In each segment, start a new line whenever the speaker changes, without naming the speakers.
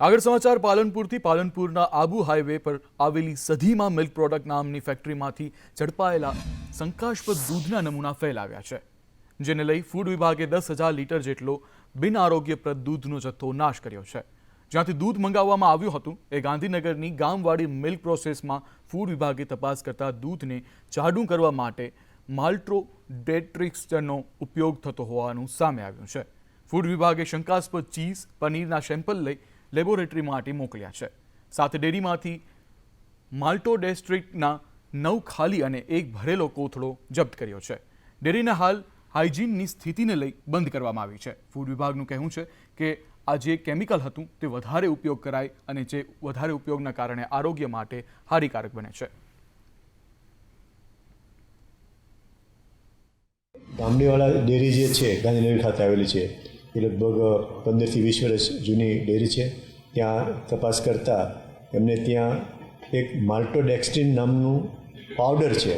આગળ સમાચાર પાલનપુરથી પાલનપુરના આબુ હાઈવે પર આવેલી સધીમાં મિલ્ક પ્રોડક્ટ નામની ફેક્ટરીમાંથી ઝડપાયેલા શંકાસ્પદ દૂધના નમૂના ફેલાવ્યા છે, જેને લઈ ફૂડ વિભાગે 10,000 લીટર જેટલો બિન આરોગ્યપ્રદ દૂધનો જથ્થો નાશ કર્યો છે। જ્યાંથી દૂધ મંગાવવામાં આવ્યું હતું એ ગાંધીનગરની ગામવાડી મિલ્ક પ્રોસેસમાં ફૂડ વિભાગે તપાસ કરતા દૂધને જાડું કરવા માટે માલ્ટોડેટ્રિક્સનો ઉપયોગ થતો હોવાનું સામે આવ્યું છે। ફૂડ વિભાગે શંકાસ્પદ ચીઝ પનીરના સેમ્પલ લઈ લેબોરેટરી માટે મોકલ્યા છે। સાથે ડેરીમાંથી માલ્ટોડેસ્ટ્રિક્ટના 9 ખાલી અને 1 ભરેલો કોથળો જપ્ત કર્યો છે। ડેરીને હાલ હાઇજીનની સ્થિતિને લઈ બંધ કરવામાં આવી છે। ફૂડ વિભાગનું કહેવું છે કે આ જે કેમિકલ હતું તે વધારે ઉપયોગ કરાય અને જે વધારે ઉપયોગના કારણે આરોગ્ય માટે હાનિકારક બને છે।
ગામડીવાળા ડેરી જે છે ગાંધીનગર ખાતે આવેલી છે એ લગભગ 15 થી 20 વર્ષ જૂની ડેરી છે। ત્યાં તપાસ કરતાં એમને ત્યાં એક માલ્ટોડેક્સ્ટ્રિન નામનું પાવડર છે,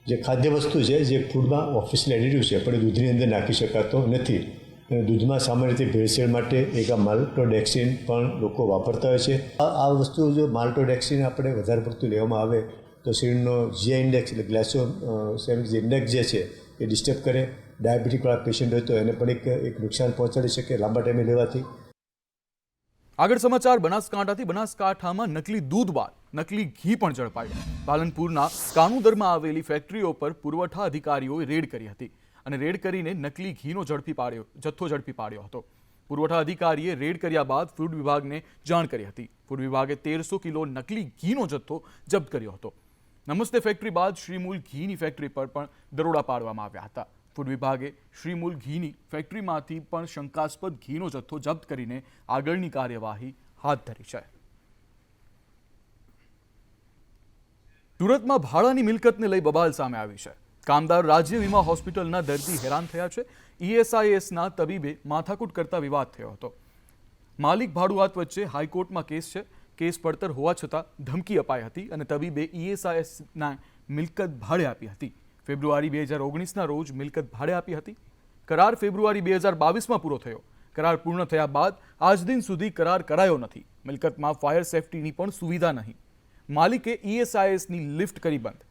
જે ખાદ્ય વસ્તુ છે, જે ફૂડમાં ઓફિશિયલ એડિટિવ છે, પણ દૂધની અંદર નાખી શકાતો નથી। અને દૂધમાં સામાન્ય રીતે ભેળસેળ માટે એક આ માલ્ટોડેક્સ્ટ્રિન પણ લોકો વાપરતા હોય છે। આ વસ્તુ જો માલ્ટોડેક્સ્ટ્રિન આપણે વધારે પડતું લેવામાં આવે તો શરીરનો જીઆઈ ઇન્ડેક્સ એટલે ગ્લાયસેમિક ઇન્ડેક્સ જે છે એ ડિસ્ટર્બ કરે। ડાયાબિટીકવાળા પેશન્ટ હોય તો એને પણ એક નુકસાન પહોંચાડી શકે લાંબા ટાઈમે લેવાથી।
આગળ સમાચાર બનાસકાંઠાથી। બનાસકાંઠામાં નકલી દૂધ બાદ નકલી ઘી પણ ઝડપાયું। પાલનપુરના કાનુદરમાં આવેલી ફેક્ટરીઓ પર પુરવઠા અધિકારીઓએ રેડ કરી હતી અને રેડ કરીને નકલી ઘીનો જથ્થો ઝડપી પાડ્યો હતો। પુરવઠા અધિકારીએ રેડ કર્યા બાદ ફૂડ વિભાગને જાણ કરી હતી। ફૂડ વિભાગે 1300 કિલો નકલી ઘીનો જથ્થો જપ્ત કર્યો હતો। નમસ્તે ફેક્ટરી બાદ શ્રીમૂલ ઘીની ફેક્ટરી પર પણ દરોડા પાડવામાં આવ્યા હતા। ફૂડ વિભાગે શ્રીમૂલ ઘીની ફેક્ટરીમાંથી પણ શંકાસ્પદ ઘીનો જથ્થો જપ્ત કરીને આગળની કાર્યવાહી હાથ ધરી છે। સુરતમાં ભાડાની મિલકતને લઈ બબાલ સામે આવી છે। કામદાર રાજ્ય વીમા હોસ્પિટલના દર્દી હેરાન થયા છે। ઈએસઆઈએસના તબીબે માથાકૂટ કરતા વિવાદ થયો હતો। માલિક ભાડુઆત વચ્ચે હાઈકોર્ટમાં કેસ છે। કેસ પડતર હોવા છતાં ધમકી અપાઈ હતી અને તબીબે ઈએસઆઈએસના મિલકત ભાડે આપી હતી। ફેબ્રુઆરી 2019ના રોજ મિલકત ભાડે આપી હતી। કરાર ફેબ્રુઆરી 2022માં પૂરો થયો। કરાર પૂર્ણ થયા બાદ આજ દિન સુધી કરાર કરાયો નથી। મિલકતમાં ફાયર સેફટીની પણ સુવિધા નહીં। માલિકે ઈએસઆઈએસની લિફ્ટ કરી બંધ।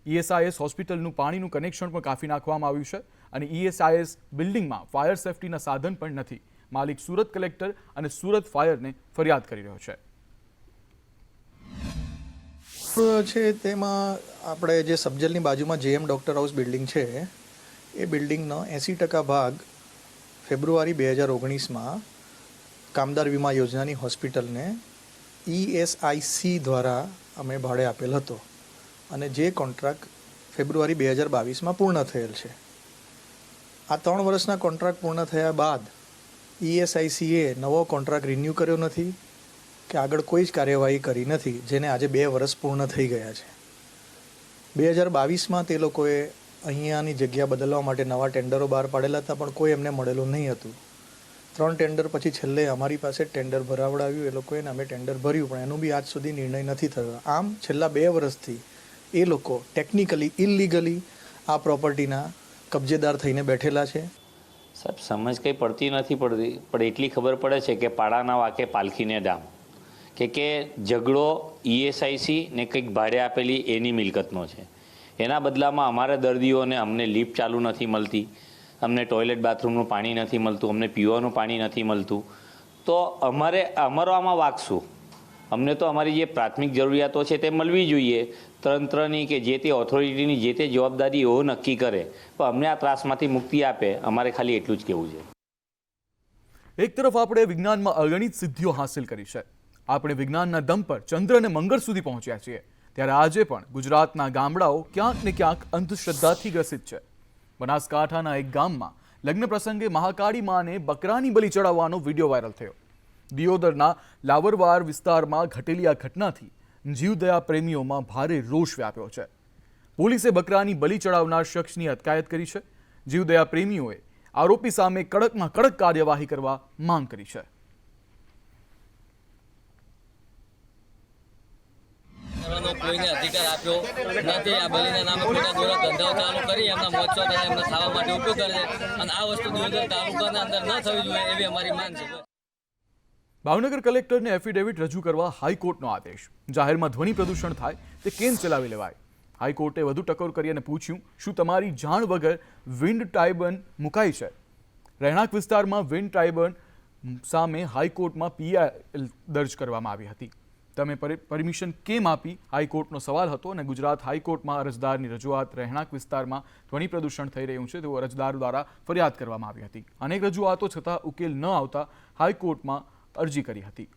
ઈએસઆઈએસ હોસ્પિટલનું પાણીનું કનેક્શન પણ કાપી નાખવામાં આવ્યું છે અને ઈએસઆઈએસ બિલ્ડિંગમાં ફાયર સેફટીના સાધન પણ નથી। માલિક સુરત કલેક્ટર અને સુરત ફાયરને ફરિયાદ કરી રહ્યો છે।
છે તેમાં આપણે જે સબજેલની બાજુમાં જેએમ ડૉક્ટર હાઉસ બિલ્ડિંગ છે એ બિલ્ડિંગનો 80% ભાગ ફેબ્રુઆરી 2019માં કામદાર વીમા યોજનાની હોસ્પિટલને ઈએસઆઈસી દ્વારા અમે ભાડે આપેલ હતો અને જે કોન્ટ્રાક્ટ ફેબ્રુઆરી 2022માં પૂર્ણ થયેલ છે। આ 3 વર્ષના કોન્ટ્રાક્ટ પૂર્ણ થયા બાદ ઈએસઆઈસીએ નવો કોન્ટ્રાક્ટ રિન્યૂ કર્યો નથી કે આગળ કોઈ જ કાર્યવાહી કરી નથી, જેને આજે 2 વર્ષ પૂર્ણ થઈ ગયા છે। 2022માં તે લોકોએ અહીંયાની જગ્યા બદલવા માટે નવા ટેન્ડરો બહાર પાડેલા હતા, પણ કોઈ એમને મળેલું નહીં હતું। 3 ટેન્ડર પછી છેલ્લે અમારી પાસે ટેન્ડર ભરાવડાવ્યું એ લોકોએ, અમે ટેન્ડર ભર્યું, પણ એનું બી આજ સુધી નિર્ણય નથી થયો। આમ છેલ્લા 2 વર્ષથી એ લોકો ટેકનિકલી ઇલીગલી આ પ્રોપર્ટીના કબજેદાર થઈને બેઠેલા છે।
સાહેબ, સમજ કંઈ પડતી નથી પડતી, પણ એટલી ખબર પડે છે કે પાડાના વાકે પાલખીને ડામ કે ઝઘડો ઈએસઆઈસી ને કંઈક ભાડે આપેલી એની મિલકતનો છે। એના બદલામાં અમારા દર્દીઓને અમને લિફ્ટ ચાલુ નથી મળતી, અમને ટોયલેટ બાથરૂમનું પાણી નથી મળતું, અમને પીવાનું પાણી નથી મળતું, તો અમારો આમાં વાંક શું? અમને તો અમારી જે પ્રાથમિક જરૂરિયાતો છે તે મળવી જોઈએ। તંત્રની કે જે તે ઓથોરિટીની જે તે જવાબદારી એવો નક્કી કરે, તો અમને આ ત્રાસમાંથી મુક્તિ આપે। અમારે ખાલી એટલું જ કહેવું છે।
એક તરફ આપણે વિજ્ઞાનમાં અગણિત સિદ્ધિઓ હાંસિલ કરી છે, આપણે વિજ્ઞાનના દમ પર ચંદ્ર અને મંગળ સુધી પહોંચ્યા છીએ, ત્યારે આજે પણ ગુજરાતના ગામડાઓ ક્યાંક ને ક્યાંક અંધશ્રદ્ધાથી ગ્રસિત છે। બનાસકાંઠાના એક ગામમાં લગ્ન પ્રસંગે મહાકાળી માને બકરાની બલિ ચડાવવાનો વિડીયો વાયરલ થયો। દિયોદરના લાવરવાર વિસ્તારમાં ઘટેલી આ ઘટનાથી જીવદયા પ્રેમીઓમાં ભારે રોષ વ્યાપ્યો છે। પોલીસે બકરાની બલિ ચડાવનાર શખ્સની અટકાયત કરી છે। જીવદયા પ્રેમીઓએ આરોપી સામે કડકમાં કડક કાર્યવાહી કરવા માંગ કરી છે।
કોઈને અધિકાર આપ્યો નથી। આ બલિના નામે ખોટા દોરા ધંધાઓ ચાલુ કરી એમના મોજ શોખ અને એમના ખાવા માટે ઉપયોગ કરે છે અને આ વસ્તુ દિયોદર તાલુકાના અંદર ન થવી જોઈએ એવી અમારી માંગ છે।
ભાવનગર કલેક્ટરને એફિડેવિટ રજૂ કરવા હાઈકોર્ટનો આદેશ. જાહેરમાં ધ્વનિ પ્રદૂષણ થાય તે કેમ ચલાવી લેવાય? હાઈકોર્ટે વધુ ટકોર કરી અને પૂછ્યું, શું તમારી જાણ વગર વિન્ડ ટર્બાઇન મુકાઈ છે? રહેણાંક વિસ્તારમાં વિન્ડ ટર્બાઇન સામે હાઈકોર્ટમાં પીઆઈએલ દર્જ કરવામાં આવી હતી. તમે પરમિશન કેમ આપી? હાઈકોર્ટનો સવાલ હતો અને ગુજરાત હાઈકોર્ટમાં અરજદારની રજૂઆત રહેણાંક વિસ્તારમાં ધ્વનિ પ્રદૂષણ થઈ રહ્યું છે તેવો અરજદાર દ્વારા ફરિયાદ કરવામાં આવી હતી. અનેક રજૂઆતો છતાં ઉકેલ ન આવતા હાઈકોર્ટમાં અરજી કરી હતી.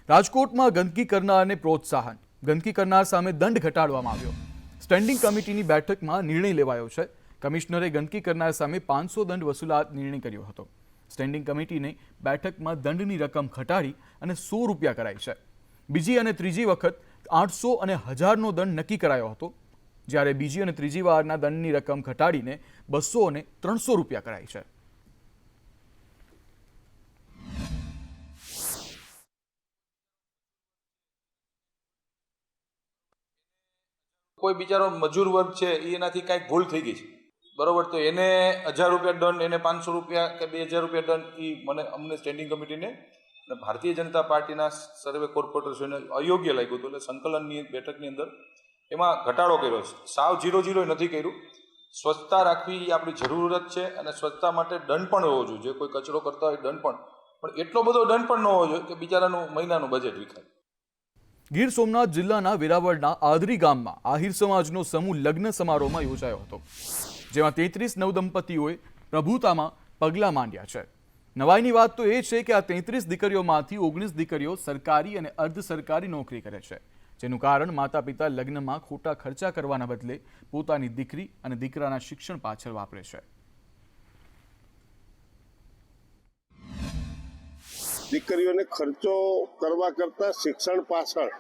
રાજકોટમાં ગંદકી કરનારને પ્રોત્સાહન. ગંદકી કરનાર સામે દંડ ઘટાડવામાં આવ્યો. સ્ટેન્ડિંગ કમિટીની બેઠકમાં નિર્ણય લેવાયો છે. કમિશનરે ગંદકી કરનાર સામે 500 દંડ વસૂલાત નિર્ણય કર્યો હતો. સ્ટેન્ડિંગ કમિટીને બેઠકમાં દંડની રકમ ઘટાડી અને 100 રૂપિયા કરાઈ છે. બીજી અને ત્રીજી વખત 800 અને 1000નો દંડ નક્કી કરાયો હતો, જ્યારે બીજી અને ત્રીજી વારના દંડની રકમ ઘટાડીને 200 અને 300 રૂપિયા કરાઈ છે.
કોઈ બિચારો મજૂર વર્ગ છે એનાથી કાંઈક ભૂલ થઈ ગઈ છે, બરોબર, તો એને 1000 રૂપિયા દંડ, એને 500 રૂપિયા કે 2000 રૂપિયા દંડ એ અમને સ્ટેન્ડિંગ કમિટીને અને ભારતીય જનતા પાર્ટીના સર્વે કોર્પોરેટર્સોને અયોગ્ય લાગ્યું હતું. એટલે સંકલનની બેઠકની અંદર એમાં ઘટાડો કર્યો છે. સાવ 0-0 નથી કર્યું. સ્વચ્છતા રાખવી એ આપણી જરૂરત છે અને સ્વચ્છતા માટે દંડ પણ હોવો જોઈએ. જે કોઈ કચરો કરતા હોય દંડ પણ એટલો બધો દંડ પણ ન હોવો જોઈએ કે બિચારાનું મહિનાનું બજેટ વિખાય.
ગીર સોમનાથ જિલ્લાના વેરાવળના આદરી ગામમાં આહિર સમાજનો સમૂહ લગ્ન સમારોહમાં યોજાયો હતો, જેમાં 33 નવદંપતીઓએ પ્રભુતામાં પગલાં માંડ્યા છે. નવાઈની વાત તો એ છે કે આ 33 દીકરીઓમાંથી 19 દીકરીઓ સરકારી અને અર્ધ સરકારી નોકરી કરે છે, જેનું કારણ માતા પિતા લગ્નમાં ખોટા ખર્ચા કરવાના બદલે પોતાની દીકરી અને દીકરાના શિક્ષણ પાછળ વાપરે છે.
દીકરીઓને ખર્ચો કરવા કરતા શિક્ષણ પાછળ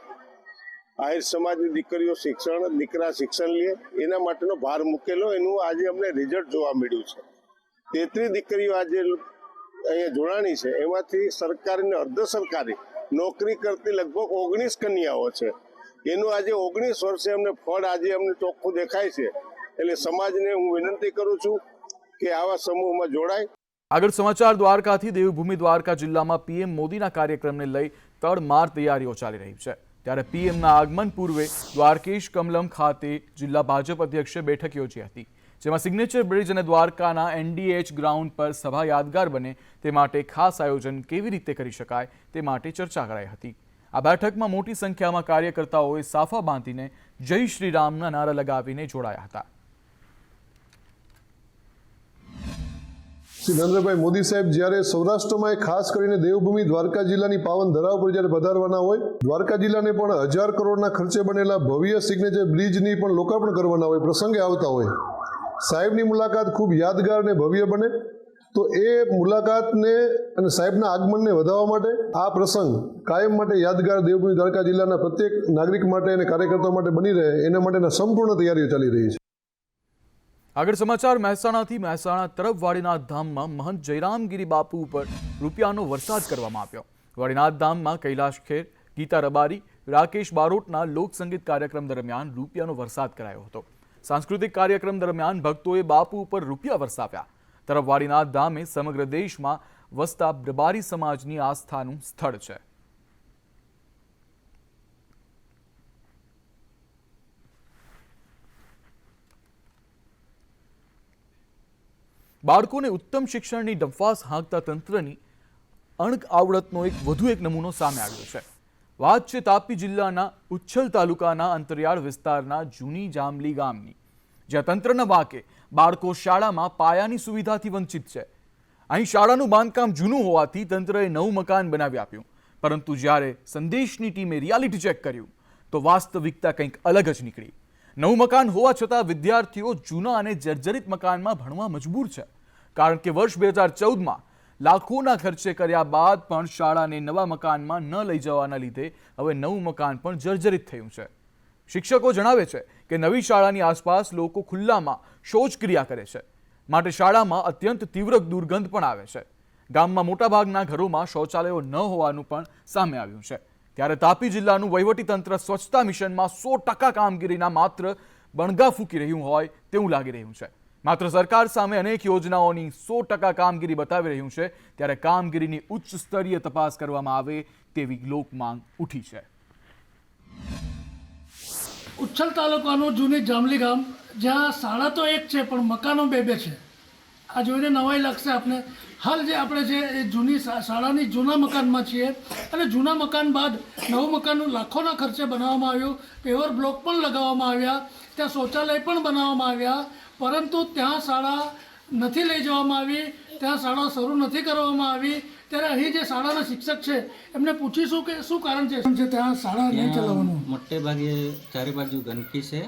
આહિર સમાજની દીકરીઓ શિક્ષણ, દીકરા શિક્ષણ લે એના માટેનો ભાર મૂકેલો, એનું આજે અમને રિઝલ્ટ જોવા મળ્યું છે. 33 દીકરીઓ આજે અહીંયા જોડાણી છે, એમાંથી સરકારી અને અર્ધ સરકારી નોકરી કરતી લગભગ 19 કન્યાઓ છે. એનું આજે 19 વર્ષે અમને ફળ આજે અમને ચોખ્ખું દેખાય છે. એટલે સમાજને હું વિનંતી કરું છું કે આવા સમૂહમાં જોડાય.
આગળ સમાચાર દ્વારકાથી. દેવભૂમિ દ્વારકા જિલ્લામાં પીએમ મોદીના કાર્યક્રમને લઈ તડમાર તૈયારીઓ ચાલી રહી છે. ત્યારે પીએમના આગમન પૂર્વે દ્વારકેશ કમલમ ખાતે જિલ્લા ભાજપ અધ્યક્ષે બેઠક યોજી હતી, જેમાં સિગ્નેચર બ્રિજ અને દ્વારકાના એનડીએચ ગ્રાઉન્ડ પર સભા યાદગાર બને તે માટે ખાસ આયોજન કેવી રીતે કરી શકાય તે માટે ચર્ચા કરાઈ હતી. આ બેઠકમાં મોટી સંખ્યામાં કાર્યકર્તાઓએ સાફા બાંધીને જય શ્રી રામના નારા લગાવીને જોડાયા હતા.
શ્રી નરેન્દ્રભાઈ મોદી સાહેબ જ્યારે સૌરાષ્ટ્રમાં ખાસ કરીને દેવભૂમિ દ્વારકા જિલ્લાની પાવન ધરા પર જ્યારે પધારવાના હોય, દ્વારકા જિલ્લાને પણ 1000 કરોડના ખર્ચે બનેલા ભવ્ય સિગ્નેચર બ્રિજની પણ લોકાર્પણ કરવાના હોય, પ્રસંગે આવતા હોય, સાહેબની મુલાકાત ખૂબ યાદગાર અને ભવ્ય બને. તો એ મુલાકાતને અને સાહેબના આગમનને વધારવા માટે આ પ્રસંગ કાયમ માટે યાદગાર દેવભૂમિ દ્વારકા જિલ્લાના પ્રત્યેક નાગરિક માટે અને કાર્યકર્તાઓ માટે બની રહે એના માટેના સંપૂર્ણ તૈયારીઓ ચાલી રહી છે.
આગળ સમાચાર મહેસાણાથી. મહેસાણા તરફ વાડીનાથ ધામમાં મહંત જયરામગીરી બાપુ ઉપર રૂપિયાનો વરસાદ કરવામાં આવ્યો. વાડીનાથ ધામમાં કૈલાશ ખેર, ગીતા રબારી, રાકેશ બારોટના લોકસંગીત કાર્યક્રમ દરમિયાન રૂપિયાનો વરસાદ કરાયો હતો. સાંસ્કૃતિક કાર્યક્રમ દરમિયાન ભક્તોએ બાપુ ઉપર રૂપિયા વરસાવ્યા. તરફ વાડીનાથ ધામ એ સમગ્ર દેશમાં વસતા રબારી સમાજની આસ્થાનું સ્થળ છે. બાળકોને ઉત્તમ શિક્ષણની ડંફાસ હાંકતા તંત્રની અણક આવડતનો વધુ એક નમૂનો સામે આવ્યો છે. વાત છે તાપી જિલ્લાના ઉચ્છલ તાલુકાના અંતરિયાળ વિસ્તારના જૂની જાંબલી ગામની, જ્યાં તંત્રના વાંકે બાળકો શાળામાં પાયાની સુવિધાથી વંચિત છે. અહીં શાળાનું બાંધકામ જૂનું હોવાથી તંત્રએ નવું મકાન બનાવી આપ્યું, પરંતુ જ્યારે સંદેશની ટીમે રિયાલિટી ચેક કર્યું તો વાસ્તવિકતા કંઈક અલગ જ નીકળી. નવું મકાન હોવા છતાં વિદ્યાર્થીઓ જૂના અને જર્જરિત મકાનમાં ભણવા મજબૂર છે, કારણ કે વર્ષ 2014માં લાખોના ખર્ચે કર્યા બાદ પણ શાળાને નવા મકાનમાં ન લઈ જવાના લીધે હવે નવું મકાન પણ જર્જરિત થયું છે. શિક્ષકો જણાવે છે કે નવી શાળાની આસપાસ લોકો ખુલ્લામાં શૌચક્રિયા કરે છે, માટે શાળામાં અત્યંત તીવ્ર દુર્ગંધ પણ આવે છે. ગામમાં મોટાભાગના ઘરોમાં શૌચાલયો ન હોવાનું પણ સામે આવ્યું છે. ત્યારે તાપી જિલ્લાનું વહીવટીતંત્ર સ્વચ્છતા મિશનમાં 100% કામગીરીના માત્ર બણગા ફૂંકી રહ્યું હોય તેવું લાગી રહ્યું છે. માત્ર સરકાર સામે અનેક યોજનાઓની 100% કામગીરી બતાવી રહ્યું છે, ત્યારે કામગીરીની ઉચ્ચ સ્તરીય તપાસ કરવામાં આવે તેવી લોક માંગ ઉઠી છે.
ઉચ્છલ તાલુકાનું જૂની જાંબલી ગામ, જ્યાં શાળા તો એક છે પણ મકાનો બે છે. આ જોઈને નવાઈ લાગશે આપને. હાલ જે આપણે છે એ જૂની શાળાની જૂના મકાનમાં છીએ અને જૂના મકાન બાદ નવું મકાનનું લાખોના ખર્ચે બનાવવામાં આવ્યું. પેવર બ્લોક પણ લગાવવામાં આવ્યા, ત્યાં શૌચાલય પણ બનાવવામાં આવ્યા, પરંતુ ત્યાં શાળા નથી લઈ જવામાં આવી, ત્યાં શાળા શરૂ નથી કરવામાં આવી. ત્યારે અહીં જે શાળાના શિક્ષક છે એમને પૂછીશું કે શું કારણ છે ત્યાં શાળા નહીં ચલાવવાનું.
મોટે ભાગે ચારે બાજુ ગંદકી છે,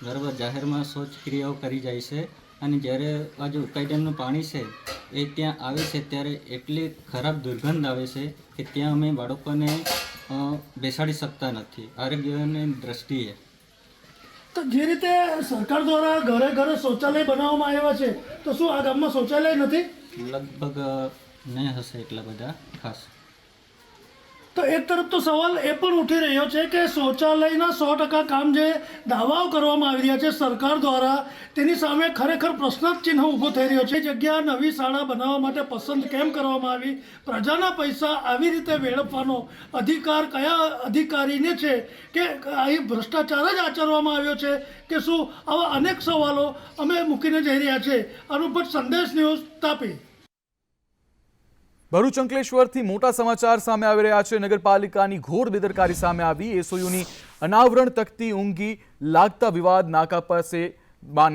બરાબર, જાહેરમાં શૌચક્રિયાઓ કરી જાય છે અને જ્યારે બાજુ ઉકાઈ ડેમનું પાણી છે એ ત્યાં આવે છે ત્યારે એટલી ખરાબ દુર્ગંધ આવે છે કે ત્યાં અમે બાળકોને બેસાડી શકતા નથી આરોગ્યની દ્રષ્ટિએ.
તો જે રીતે સરકાર દ્વારા ઘરે ઘરે શૌચાલય બનાવવામાં આવ્યા છે, તો શું આ ગામમાં શૌચાલય નથી?
લગભગ નહીં હશે એટલા બધા ખાસ.
તો એક તરફ તો સવાલ એ પણ ઉઠી રહ્યો છે કે શૌચાલયના 100% કામ જે દાવાઓ કરવામાં આવી રહ્યા છે સરકાર દ્વારા, તેની સામે ખરેખર પ્રશ્નાર્થ ઊભો થઈ રહ્યો છે. જગ્યા નવી શાળા બનાવવા માટે પસંદ કેમ કરવામાં આવી? પ્રજાના પૈસા આવી રીતે વેડફવાનો અધિકાર કયા અધિકારીને છે કે અહીં ભ્રષ્ટાચાર જ આચરવામાં આવ્યો છે કે શું? આવા અનેક સવાલો અમે મૂકીને જઈ રહ્યા છે. અનુપટ, સંદેશ ન્યૂઝ, તાપી.
ભરૂચ અંકલેશ્વરથી મોટા સમાચાર સામે આવી રહ્યા છે. નગરપાલિકાની ઘોર બેદરકારી સામે આવી. એસઓયુની અનાવરણ તકતી ઊંઘી લાગતા વિવાદ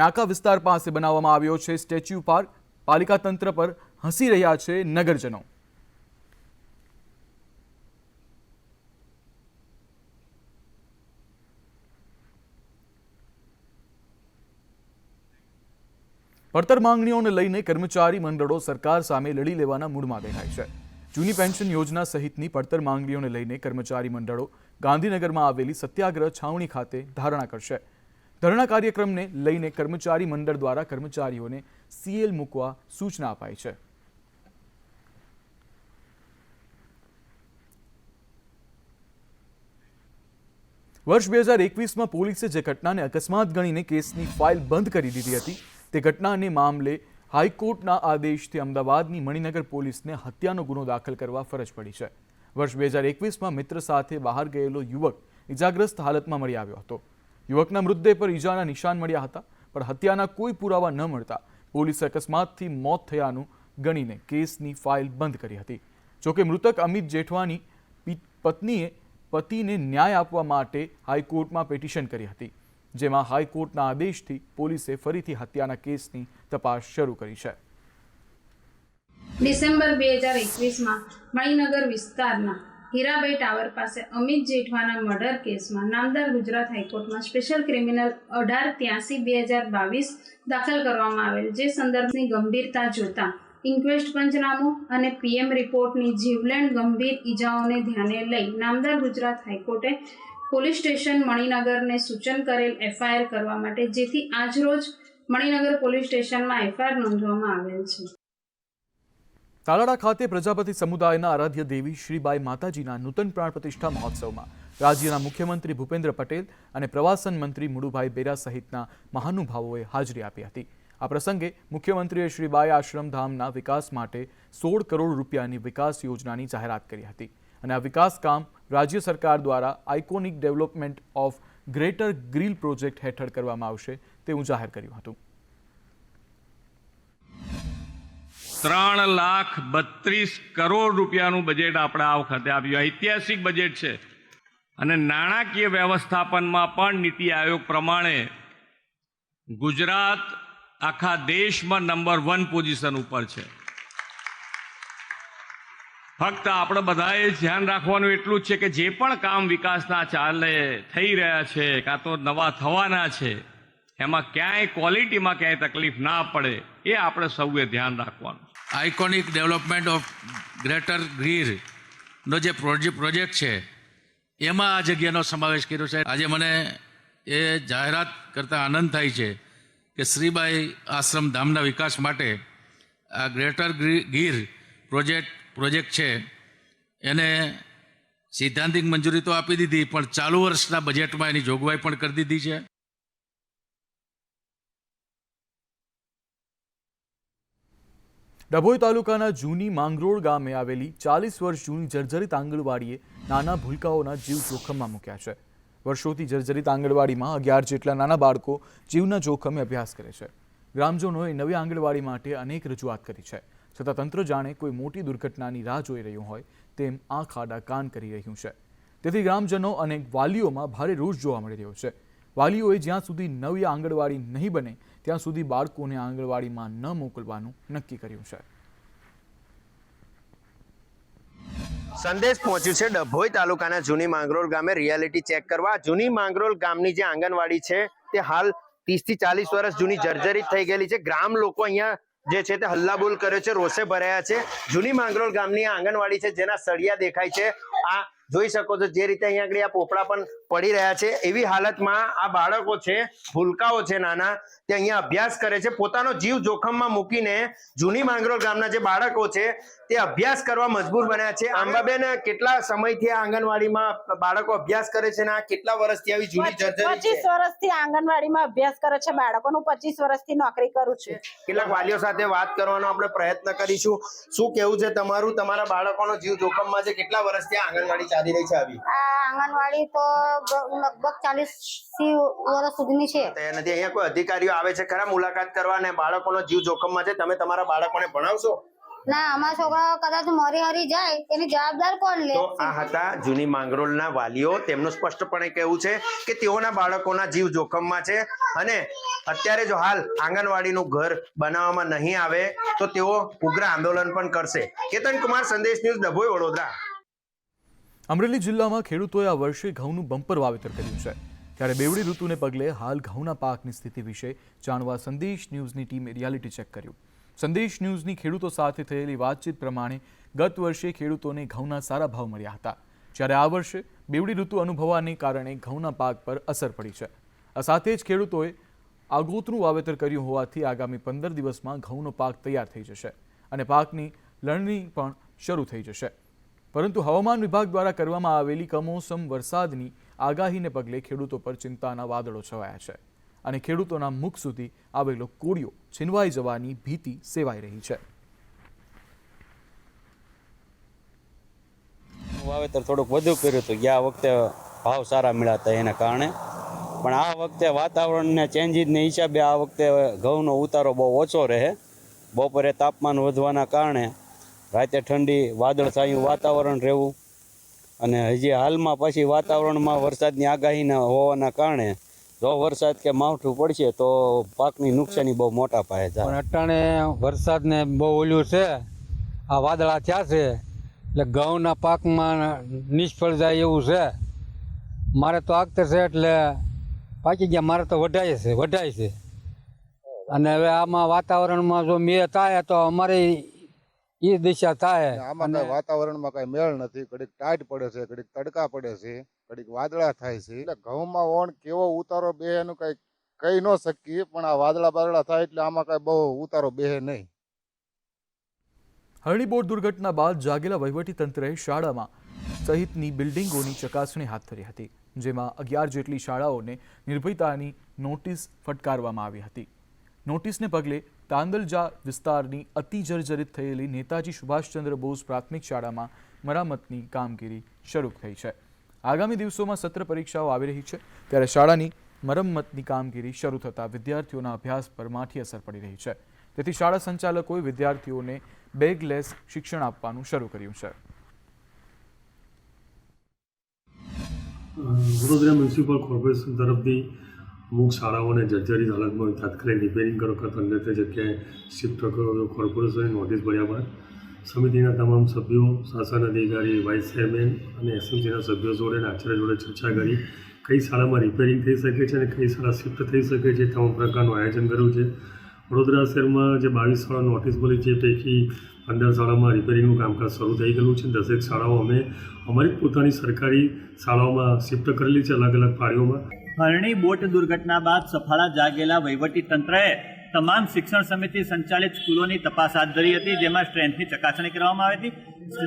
નાકા વિસ્તાર પાસે બનાવવામાં આવ્યો છે. સ્ટેચ્યુ પાર્ક પાલિકા તંત્ર પર હસી રહ્યા છે નગરજનો. પડતર માંગણીઓને લઈને કર્મચારી મંડળો સરકાર સામે લડી લેવાના મૂડમાં દેખાય છે. જૂની પેન્શન યોજના સહિતની પડતર માંગણીઓને લઈને કર્મચારી મંડળો ગાંધીનગરમાં આવેલી સત્યાગ્રહ છાવણી ખાતે ધારણા કરશે. ધરણા કાર્યક્રમને લઈને કર્મચારી મંડળ દ્વારા કર્મચારીઓને સીએલ મૂકવા સૂચના અપાઈ છે. વર્ષ 2021માં પોલીસે જે ઘટનાને અકસ્માત ગણીને કેસની ફાઇલ બંધ કરી દીધી હતી, તે ઘટનાને મામલે હાઈકોર્ટના આદેશથી અમદાવાદની મણિનગર પોલીસને હત્યાનો ગુનો દાખલ કરવા ફરજ પડી છે. વર્ષ 2021માં મિત્ર સાથે બહાર ગયેલો યુવક ઇજાગ્રસ્ત હાલતમાં મળી આવ્યો હતો. યુવકના મૃતદેહ પર ઈજાના નિશાન મળ્યા હતા, પણ હત્યાના કોઈ પુરાવા ન મળતા પોલીસે અકસ્માતથી મોત થયાનું ગણીને કેસની ફાઇલ બંધ કરી હતી. જોકે મૃતક અમિત જેઠવાની પત્નીએ પતિને ન્યાય આપવા માટે હાઈકોર્ટમાં પિટિશન કરી હતી, જેમાં હાઈકોર્ટના આદેશથી પોલીસે ફરીથી હત્યાના કેસની તપાસ શરૂ કરી છે.
ડિસેમ્બર 2021માં મણિનગર વિસ્તારના હીરાબાઈ ટાવર પાસે અમિત જેઠવાના મર્ડર કેસમાં નામદાર ગુજરાત હાઈકોર્ટમાં સ્પેશિયલ ક્રિમિનલ 1883/2022 દાખલ કરવામાં આવેલ, જે સંદર્ભની ગંભીરતા જોતા ઇન્ક્વેસ્ટ પંચનામું અને પીએમ રિપોર્ટની જીવલેણ ગંભીર ઈજાઓને ધ્યાને લઈ નામદાર ગુજરાત હાઈકોર્ટે પોલીસ સ્ટેશન મણિનગરને સૂચન કરેલ એફઆઈઆર કરવા માટે, જેથી આજરોજ મણિનગર પોલીસ સ્ટેશનમાં એફઆઈઆર નોંધવામાં આવેલ છે.
તાલાળા ખાતે પ્રજાપતિ સમુદાયના આરાધ્ય દેવી શ્રીબાઈ માતાજીના નૂતન પ્રાણ પ્રતિષ્ઠા મહોત્સવમાં રાજ્યના મુખ્યમંત્રી ભૂપેન્દ્ર પટેલ અને પ્રવાસન મંત્રી મુળુભાઈ બેરા સહિતના મહાનુભાવોએ હાજરી આપી હતી. આ પ્રસંગે મુખ્યમંત્રીએ શ્રીબાઈ આશ્રમ ધામના વિકાસ માટે 16 કરોડ રૂપિયાની વિકાસ યોજનાની જાહેરાત કરી હતી અને આ વિકાસ કામ રાજ્ય સરકાર દ્વારા iconic development of greater grill project હેઠળ કરવામાં આવશે તેવું જાહેર કર્યું હતું.
3,32 કરોડ રૂપિયાનું બજેટ આપણે આ વખતે આવ્યું. ઐતિહાસિક બજેટ છે અને નાણાકીય વ્યવસ્થાપનમાં પણ નીતિ આયોગ પ્રમાણે ગુજરાત આખા દેશમાં નંબર 1 પોઝિશન ઉપર છે. ફક્ત આપણે બધાએ ધ્યાન રાખવાનું એટલું જ છે કે જે પણ કામ વિકાસના ચાલે થઈ રહ્યા છે કાં તો નવા થવાના છે, એમાં ક્યાંય ક્વોલિટીમાં ક્યાંય તકલીફ ના પડે એ આપણે સૌએ ધ્યાન રાખવાનું.
આઇકોનિક ડેવલપમેન્ટ ઓફ ગ્રેટર ગ્રીરનો જે પ્રોજેક્ટ છે એમાં આ જગ્યાનો સમાવેશ કર્યો છે. આજે મને એ જાહેરાત કરતાં આનંદ થાય છે કે શ્રીબાઈ આશ્રમ ધામના વિકાસ માટે આ ગ્રેટર ગીર પ્રોજેક્ટ છે એને સૈદ્ધાંતિક મંજૂરી તો આપી દીધી, પણ ચાલુ વર્ષના બજેટમાં એની જોગવાઈ પણ કરી દીધી છે.
ડભોઈ તાલુકાના જૂની માંગરોળ ગામે આવેલી 40 વર્ષ જૂની જર્જરિત આંગણવાડીએ નાના ભૂલકાઓના જીવ જોખમમાં મૂક્યા છે. વર્ષોથી જર્જરિત આંગણવાડીમાં 11 જેટલા નાના બાળકો જીવના જોખમે અભ્યાસ કરે છે. ગ્રામજનોએ નવી આંગણવાડી માટે અનેક રજૂઆત કરી છે, છતાં તંત્ર જાણે કોઈ મોટી દુર્ઘટનાની રાહ જોઈ રહ્યું હોય તેમ આંખ આડા કાન કરી રહ્યું છે. તેથી ગ્રામજનો અને વાલીઓમાં ભારે રોષ જોવા મળી રહ્યો છે. વાલીઓએ જ્યાં સુધી નવી આંગણવાડી નહીં બને ત્યાં સુધી બાળકોને આંગણવાડીમાં ન મોકલવાનું નક્કી કર્યું છે.
સંદેશ પહોંચ્યું છે ડભોઈ તાલુકાના જૂની માંગરોળ ગામે રિયાલિટી ચેક કરવા. જૂની માંગરોળ ગામની જે આંગણવાડી છે તે હાલ 30 થી 40 વર્ષ જૂની જર્જરિત થઈ ગયેલી છે. ગ્રામ લોકો અહીંયા જે છે તે હલ્લાબોલ કર્યો છે, રોષે ભરાયા છે. જૂની માંગરોળ ગામની આંગણવાડી છે જેના સળિયા દેખાય છે. આ જોઈ શકો છો જે રીતે અહીંયા આગળ આ પોપડા પણ પડી રહ્યા છે. એવી હાલતમાં આ બાળકો છે, ભૂલકાઓ છે નાના, તે અહીંયા અભ્યાસ કરે છે. પોતાનો જીવ જોખમમાં મૂકીને જૂની માંગરોળ ગામના જે બાળકો છે તે અભ્યાસ કરવા મજબૂર બન્યા છે. આંબાબેન, કેટલા સમયથી આ આંગણવાડીમાં બાળકો અભ્યાસ કરે છે ને આ કેટલા વર્ષથી આવી જૂની જર્જરિત છે?
25 વર્ષથી આંગણવાડીમાં અભ્યાસ કરે છે બાળકોનું. 25 વર્ષથી નોકરી કરું છું.
કેટલાક વાલીઓ સાથે વાત કરવાનો આપણે પ્રયત્ન કરીશું. શું કેવું છે તમારું? તમારા બાળકોનો જીવ જોખમમાં છે. કેટલા વર્ષથી આંગણવાડી ચાલી રહી છે? આવી
આ આંગણવાડી તો લગભગ 40 વર્ષ સુધીની છે.
નથી અહીંયા કોઈ અધિકારીઓ આવે છે ખરા મુલાકાત કરવા અને બાળકોનો જીવ જોખમમાં છે? તમે તમારા બાળકોને ભણાવશો?
ના, અમારા છોકરાઓ કદાચ મરી હરી જાય એની જવાબદાર કોણ લે?
તો આ હતા જૂની માંગરોળના વાલીઓ. તેમનું સ્પષ્ટપણે કહેવું છે કે તેઓના બાળકોના જીવ જોખમમાં છે અને અત્યારે જો હાલ આંગણવાડીનું ઘર બનાવવામાં નહીં આવે તો તેઓ ઉગ્ર આંદોલન પણ કરશે. કેતન કુમાર, સંદેશ ન્યૂઝ, ડભોઈ, વડોદરા.
અમરેલી જિલ્લામાં ખેડૂતોએ આ વર્ષે ઘઉંનું બમ્પર વાવેતર કર્યું છે. ત્યારે બેવડી ઋતુને પગલે હાલ ઘઉંના પાકની સ્થિતિ વિશે જાણવા સંદેશ ન્યૂઝની ટીમે રિયાલિટી ચેક કર્યું. સંદેશ ન્યૂઝની ખેડૂતો સાથે થયેલી વાતચીત પ્રમાણે ગત વર્ષે ખેડૂતોને ઘઉંના સારા ભાવ મળ્યા હતા, જ્યારે આ વર્ષે બેવડી ઋતુ અનુભવવાને કારણે ઘઉંના પાક પર અસર પડી છે. આ સાથે જ ખેડૂતોએ આગોતરું વાવેતર કર્યું હોવાથી આગામી 15 દિવસમાં ઘઉંનો પાક તૈયાર થઈ જશે અને પાકની લણણી પણ શરૂ થઈ જશે. પરંતુ હવામાન વિભાગ દ્વારા કરવામાં આવેલી કમોસમ વરસાદની આગાહીને પગલે ખેડૂતો પર ચિંતાના વાદળો છવાયા છે અને ખેડૂતોના મુખ સુધી આવેલો કોળિયો છીનવાઈ જવાની ભીતિ સેવાઈ રહી છે.
વાવેતર થોડુંક વધુ કર્યું હતું. ગયા વખતે ભાવ સારા મળ્યા હતા એના કારણે, પણ આ વખતે વાતાવરણના ચેન્જીસને હિસાબે આ વખતે ઘઉંનો ઉતારો બહુ ઓછો રહે. બપોરે તાપમાન વધવાના કારણે રાતે ઠંડી, વાદળછાયું વાતાવરણ રહેવું અને હજી હાલમાં પછી વાતાવરણમાં વરસાદની આગાહી હોવાના કારણે જો વરસાદ કે માવઠું પડશે તો પાકની નુકસાની બહુ મોટા પાયે થાય.
પણ અટાણે વરસાદને બહુ ઓલું છે, આ વાદળા થયા છે એટલે ઘઉંના પાકમાં નિષ્ફળ જાય એવું છે. મારે તો આગતર છે એટલે પાકી ગયા, મારે તો વઢાય છે અને હવે આમાં વાતાવરણમાં જો મેળ થાય તો અમારે એ દિશા થાય.
આમાં કઈ વાતાવરણમાં કઈ મેળ નથી. ઘડીક ટાઈટ પડે છે, ઘડીક તડકા પડે છે, ઘડીક વાદળા થાય છે. એટલે ઘઉંમાં ઓણ કેવો ઉતારો બેહે એનું કઈ કહી ન શકીએ, પણ આ વાદળા થાય એટલે આમાં કઈ બહુ ઉતારો બેહે નહીં.
હરણી બોટ દુર્ઘટના બાદ જાગેલા વહીવટીતંત્રએ શાળામાં સહિતની બિલ્ડિંગોની ચકાસણી હાથ ધરી હતી, જેમાં 11 જેટલી શાળાઓને નિર્ભયતાની નોટિસ ફટકારવામાં આવી હતી. નોટિસને પગલે તાંદલજા વિસ્તારની અતિ જર્જરિત થયેલી નેતાજી સુભાષચંદ્ર બોઝ પ્રાથમિક શાળામાં મરામતની કામગીરી શરૂ થઈ છે. આગામી દિવસોમાં સત્ર પરીક્ષાઓ આવી રહી છે, ત્યારે શાળાની મરમ્મતની કામગીરી શરૂ થતાં વિદ્યાર્થીઓના અભ્યાસ પર માઠી અસર પડી રહી છે. તેથી શાળા સંચાલકોએ વિદ્યાર્થીઓને બેગલેસ શિક્ષણ આપવાનું શરૂ કર્યું છે.
વડોદરા મ્યુનિસિપલ કોર્પોરેશન તરફથી અમુક શાળાઓને જર્જરિત હાલતમાં તાત્કાલિક રિપેરિંગ કરો કરતા અન્ય તે જગ્યાએ શિફ્ટ કરો કોર્પોરેશને નોટિસ ભર્યા બાદ સમિતિના તમામ સભ્યો, શાસન અધિકારી, વાઇસ ચેરમેન અને એસએમસીના સભ્યો જોડે અને આચાર્ય જોડે ચર્ચા કરી કઈ શાળામાં રિપેરિંગ થઈ શકે છે અને કઈ શાળા શિફ્ટ થઈ શકે છે તમામ પ્રકારનું આયોજન કર્યું છે. વડોદરા શહેરમાં જે 22 શાળા નોટિસ મળી છે પૈકી 15 શાળામાં રિપેરિંગનું કામકાજ શરૂ થઈ ગયેલું છે. 10 શાળાઓ અમે અમારી પોતાની સરકારી શાળાઓમાં શિફ્ટ કરેલી છે, અલગ અલગ પાળીઓમાં.
હરણી બોટ દુર્ઘટના બાદ સફાળા જાગેલા વહીવટીતંત્રએ તમામ શિક્ષણ સમિતિ સંચાલિત સ્કૂલોની તપાસ હાથ ધરી હતી, જેમાં સ્ટ્રેન્થની ચકાસણી કરવામાં આવી હતી.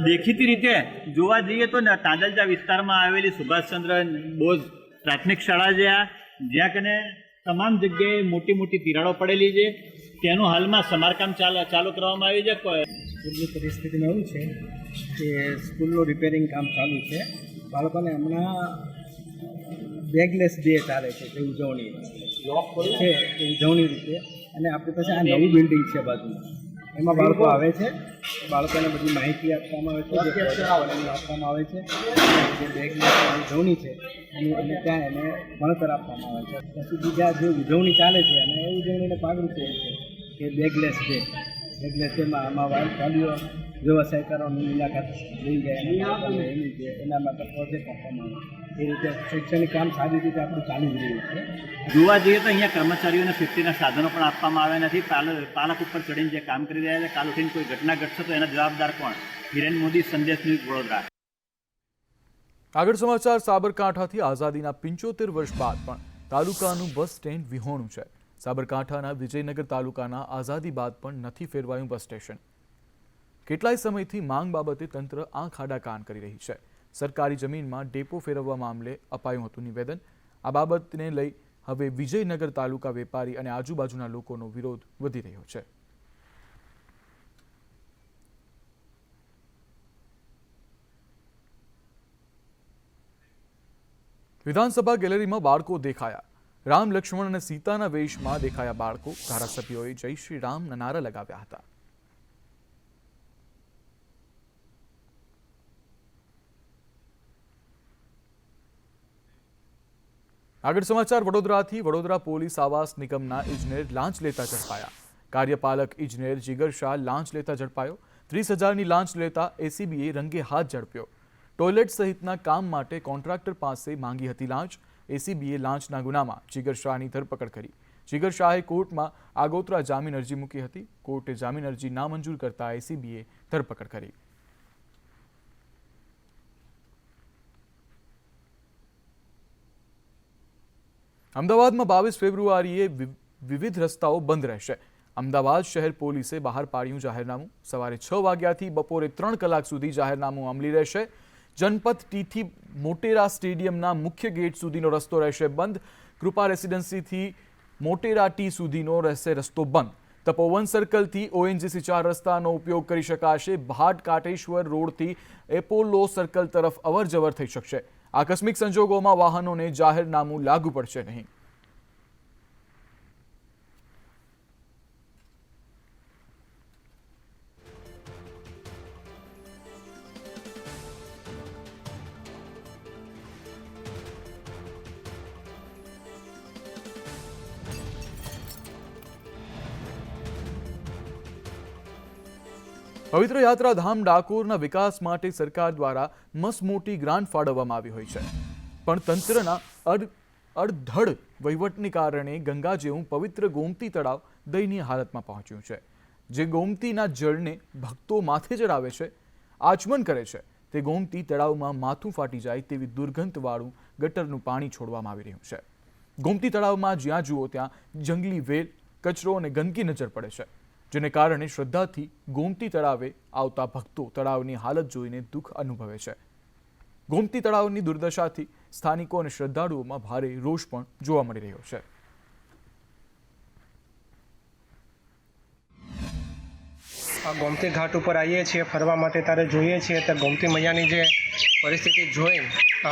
દેખીતી રીતે જોવા જઈએ તો તાંદલજા વિસ્તારમાં આવેલી સુભાષચંદ્ર બોઝ પ્રાથમિક શાળા જ્યાં કને તમામ જગ્યાએ મોટી મોટી તિરાડો પડેલી છે. તેનું હાલમાં સમારકામ ચાલુ કરવામાં આવ્યું છે.
સ્કૂલની પરિસ્થિતિમાં એવું છે કે સ્કૂલનું રિપેરિંગ કામ ચાલુ છે. બાળકોને હમણાં બેગલેસ ડે ચાલે છે તે ઉજવણી છે એ ઉજવણી રીતે, અને આપણી પાસે આ નવું બિલ્ડિંગ છે બાજુમાં, એમાં બાળકો આવે છે. બાળકોને બધી માહિતી આપવામાં આવે છે, આપવામાં આવે છે જે બેગલેસ ઉજવણી છે અને ત્યાં એને ભણતર આપવામાં આવે છે. પછી બીજા જે ઉજવણી ચાલે છે અને એ ઉજવણીને ભાગરૂપે છે કે બેગલેસ ડે. બેગલેસ ડેમાં આમાં વાલીઓ વ્યવસાયકારોની મુલાકાત લઈ જાય અને એના માટે પ્રોજેક્ટ આપવામાં આવે. એ રીતે શૈક્ષણિક કામ સારી રીતે આપણું ચાલી જ રહ્યું છે.
જોવા જઈએ તો અહીંયા કર્મચારીઓને સેફ્ટીના સાધનો પણ આપવામાં આવ્યા નથી. પાલક ઉપર ચડીને જે કામ કરી રહ્યા છે, કાલ ઉઠીને કોઈ ઘટના ઘટશે તો એના જવાબદાર કોણ? હિરેન મોદી, સંદેશ ન્યૂઝ, વડોદરા.
આગળ સમાચાર સાબરકાંઠાથી. આઝાદીના 75 વર્ષ બાદ પણ તાલુકાનું બસ સ્ટેન્ડ વિહોણું છે. સાબરકાંઠાના વિજયનગર તાલુકાના આઝાદી બાદ પણ નથી ફેરવાયું બસ સ્ટેશન. કેટલાય સમયથી માંગ બાબતે તંત્ર આંખ આડા કાન કરી રહી છે. સરકારી જમીનમાં ડેપો ફેરવવા મામલે અપાયું હતું નિવેદન. આ બાબતને લઈ હવે વિજયનગર તાલુકા વેપારી અને આજુબાજુના લોકોનો વિરોધ વધી રહ્યો છે. વિધાનસભા ગેલેરીમાં બાળકો દેખાયા. રામ, લક્ષ્મણ અને સીતાના વેશમાં દેખાયા બાળકો. ધારાસભ્યોએ જય શ્રી રામના નારા લગાવ્યા હતા. આગળ સમાચાર વડોદરાથી. વડોદરા પોલીસ આવાસ નિગમના ઇજનેર લાંચ લેતા ઝડપાયા. કાર્યપાલક ઇજનેર જીગર શાહ લાંચ લેતા ઝડપાયો. 30,000ની લાંચ લેતા એસીબીએ રંગે હાથ ઝડપ્યો. ટોયલેટ સહિતના કામ માટે કોન્ટ્રાક્ટર પાસે માંગી હતી લાંચ. એસીબીએ લાંચના ગુનામાં જીગર શાહની ધરપકડ કરી. જીગર શાહે કોર્ટમાં આગોતરા જામીન અરજી મૂકી હતી. કોર્ટે જામીન અરજી નામંજૂર કરતા એસીબીએ ધરપકડ કરી. અમદાવાદમાં 22 ફેબ્રુઆરીએ વિવિધ રસ્તાઓ બંધ રહેશે. અમદાવાદ શહેર પોલીસે બહાર પાડ્યું જાહેરનામું. સવારે 6 વાગ્યાથી બપોરે 3 કલાક સુધી જાહેરનામું અમલી રહેશે. જનપથ ટીથી મોટેરા સ્ટેડિયમના મુખ્ય ગેટ સુધીનો રસ્તો રહેશે બંધ. કૃપા રેસિડેન્સીથી મોટેરા ટી સુધીનો રહેશે રસ્તો બંધ. તપોવન સર્કલથી ઓએનજીસી 4 રસ્તાનો ઉપયોગ કરી શકાશે. ભાટ કાટેશ્વર રોડથી એપોલો સર્કલ તરફ અવરજવર થઈ શકશે. આકસ્મિક સંજોગોમાં વાહનોને જાહેરનામું લાગુ પડશે નહીં. પવિત્ર યાત્રાધામ ડાકોરના વિકાસ માટે સરકાર દ્વારા મસમોટી ગ્રાન્ટ ફાળવવામાં આવી હોય છે, પણ તંત્રના અડધડ વહીવટને કારણે ગંગા જેવું પવિત્ર ગોમતી તળાવ દયનીય હાલતમાં પહોંચ્યું છે. જે ગોમતીના જળને ભક્તો માથે ચડાવે છે, આચમન કરે છે, તે ગોમતી તળાવમાં માથું ફાટી જાય તેવી દુર્ગંધવાળું ગટરનું પાણી છોડવામાં આવી રહ્યું છે. ગોમતી તળાવમાં જ્યાં જુઓ ત્યાં જંગલી વેલ, કચરો અને ગંદકી નજર પડે છે, જેને કારણે શ્રદ્ધાથી ગોમતી તળાવે આવતા ભક્તો તળાવની હાલત જોઈને દુઃખ અનુભવે છે. ગોમતી તળાવની દુર્દશાથી સ્થાનિકો અને શ્રદ્ધાળુઓમાં ભારે રોષ પણ જોવા મળી રહ્યો છે.
આ ગોમતી ઘાટ ઉપર આવીએ છીએ ફરવા માટે, ત્યારે જોઈએ છીએ તો ગોમતી મૈયાની જે પરિસ્થિતિ જોઈ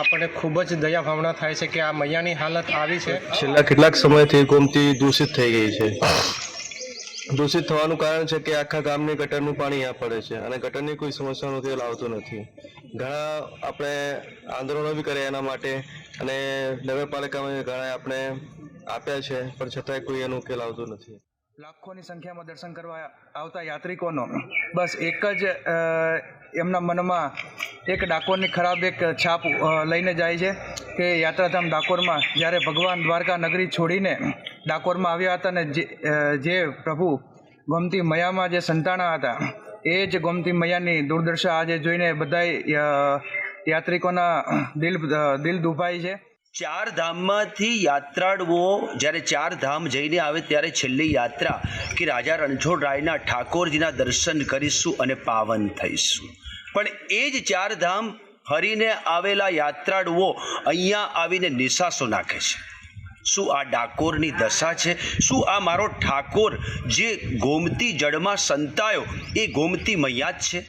આપણને ખૂબ જ દયા ભાવના થાય છે કે આ મૈયાની હાલત આવી છે.
છેલ્લા કેટલાક સમયથી ગોમતી દૂષિત થઈ ગઈ છે. દૂષિત થવાનું કારણ છે કે આખા ગામની ગટરનું પાણી અહીંયા પડે છે અને ગટરની કોઈ સમસ્યાનું તેલ આવતું નથી. ઘણા આપણે આંદોલનો બી કર્યા એના માટે અને નગરપાલિકામાં ઘણા આપણે આપ્યા છે, પણ છતાંય કોઈ એનું ઉકેલ આવતું નથી.
લાખોની સંખ્યામાં દર્શન કરવા આવતા યાત્રિકોનો બસ એક જ એમના મનમાં એક ડાકોરની ખરાબ એક છાપ લઈને જાય છે કે યાત્રાધામ ડાકોરમાં જ્યારે ભગવાન દ્વારકા નગરી છોડીને ડાકોરમાં આવ્યા હતા અને જે પ્રભુ ગોમતી મૈયામાં જે સંતાણા હતા, એ જ ગોમતી મૈયાની દુર્દશા આજે જોઈને બધાય યાત્રિકોના દિલ દુભાય છે.
ચાર ધામમાંથી યાત્રાળુઓ જ્યારે ચાર ધામ જઈને આવે ત્યારે છેલ્લી યાત્રા કે રાજા રણછોડરાયના ઠાકોરજીના દર્શન કરીશું અને પાવન થઈશું. પણ એ જ ચાર ધામ ફરીને આવેલા યાત્રાળુઓ અહીંયા આવીને નિશાસો નાખે છે. શું આ ડાકોરની દશા છે? શું આ મારો ઠાકોર જે ગોમતી જળમાં સંતાયો એ ગોમતી મૈયા જ છે?